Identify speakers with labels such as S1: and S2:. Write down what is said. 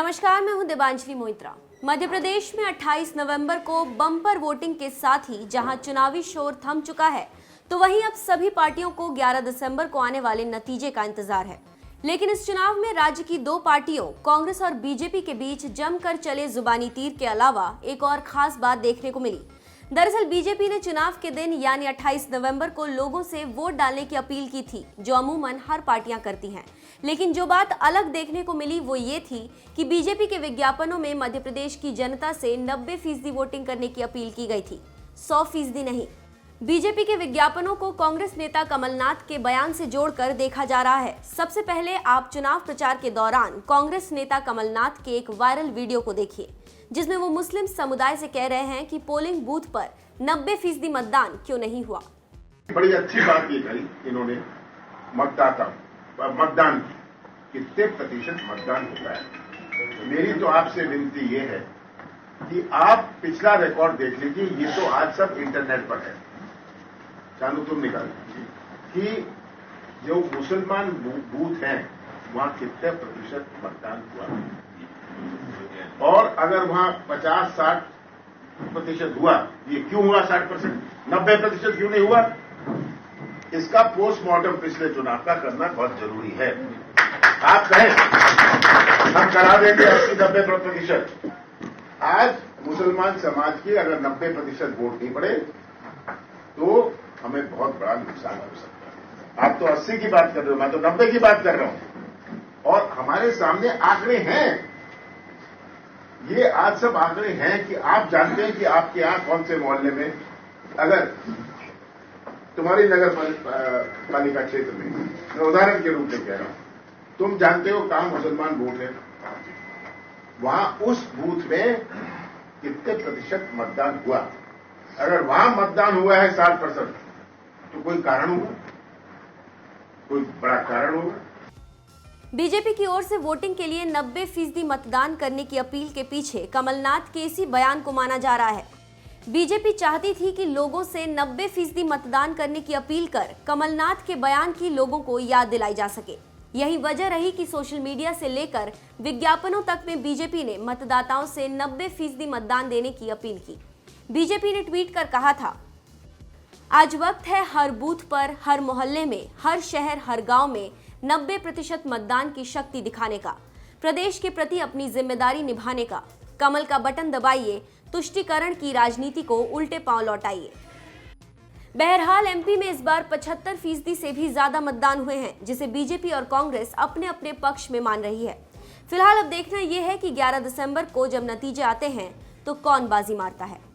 S1: नमस्कार, मैं हूं देवांजलि मोहित्रा। मध्य प्रदेश में 28 नवंबर को बम्पर वोटिंग के साथ ही जहां चुनावी शोर थम चुका है, तो वहीं अब सभी पार्टियों को 11 दिसंबर को आने वाले नतीजे का इंतजार है। लेकिन इस चुनाव में राज्य की दो पार्टियों कांग्रेस और बीजेपी के बीच जमकर चले जुबानी तीर के अलावा एक और खास बात देखने को मिली। दरअसल बीजेपी ने चुनाव के दिन यानी 28 नवंबर को लोगों से वोट डालने की अपील की थी, जो अमूमन हर पार्टियां करती हैं। लेकिन जो बात अलग देखने को मिली वो ये थी कि बीजेपी के विज्ञापनों में मध्य प्रदेश की जनता से 90% वोटिंग करने की अपील की गई थी, 100% नहीं। बीजेपी के विज्ञापनों को कांग्रेस नेता कमलनाथ के बयान से जोड़कर देखा जा रहा है। सबसे पहले आप चुनाव प्रचार के दौरान कांग्रेस नेता कमलनाथ के एक वायरल वीडियो को देखिए, जिसमें वो मुस्लिम समुदाय से कह रहे हैं कि पोलिंग बूथ पर 90% मतदान क्यों नहीं हुआ।
S2: बड़ी अच्छी बात ये कही इन्होंने मतदान की, कितने प्रतिशत मतदान होता है। मेरी तो आपसे विनती ये है कि आप पिछला रिकॉर्ड देख लीजिए, ये तो आज सब इंटरनेट पर है, चालू तुम निकाल कि जो मुसलमान बूथ हैं वहां कितने प्रतिशत मतदान हुआ, और अगर वहां 50-60% हुआ, ये क्यों हुआ 60%, 90% क्यों नहीं हुआ, इसका पोस्टमार्टम पिछले चुनाव का करना बहुत जरूरी है। आप कहें हम करा देंगे 80-90%, आज मुसलमान समाज के अगर 90% वोट नहीं पड़े तो हमें बहुत बड़ा नुकसान हो सकता है। आप तो 80 की बात कर रहे हो, मैं तो 90 की बात कर रहा हूं, और हमारे सामने आंकड़े हैं। ये आज सब आंकड़े हैं कि आप जानते हैं कि आपके यहां कौन से मोहल्ले में, अगर तुम्हारी नगर पालिका क्षेत्र में, मैं उदाहरण के रूप में कह रहा हूं, तुम जानते हो कहां मुसलमान बूथ है, वहां उस बूथ में कितने प्रतिशत मतदान हुआ। अगर वहां मतदान हुआ है 60%, तो कोई कारण होगा, कोई बड़ा कारण होगा।
S1: बीजेपी की ओर से वोटिंग के लिए 90% मतदान करने की अपील के पीछे कमलनाथ के इसी बयान को माना जा रहा है। बीजेपी चाहती थी कि लोगों से 90% मतदान करने की अपील कर कमलनाथ के बयान की लोगों को याद दिलाई जा सके। यही वजह रही कि सोशल मीडिया से लेकर विज्ञापनों तक में बीजेपी ने मतदाताओं से 90% मतदान देने की अपील की। बीजेपी ने ट्वीट कर कहा था, आज वक्त है हर बूथ पर, हर मोहल्ले में, हर शहर, हर गांव में 90% मतदान की शक्ति दिखाने का, प्रदेश के प्रति अपनी जिम्मेदारी निभाने का। कमल का बटन दबाइए, तुष्टीकरण की राजनीति को उल्टे पांव लौटाइए। बहरहाल एमपी में इस बार 75% से भी ज्यादा मतदान हुए हैं, जिसे बीजेपी और कांग्रेस अपने अपने पक्ष में मान रही है। फिलहाल अब देखना यह है कि 11 दिसंबर को जब नतीजे आते हैं तो कौन बाजी मारता है।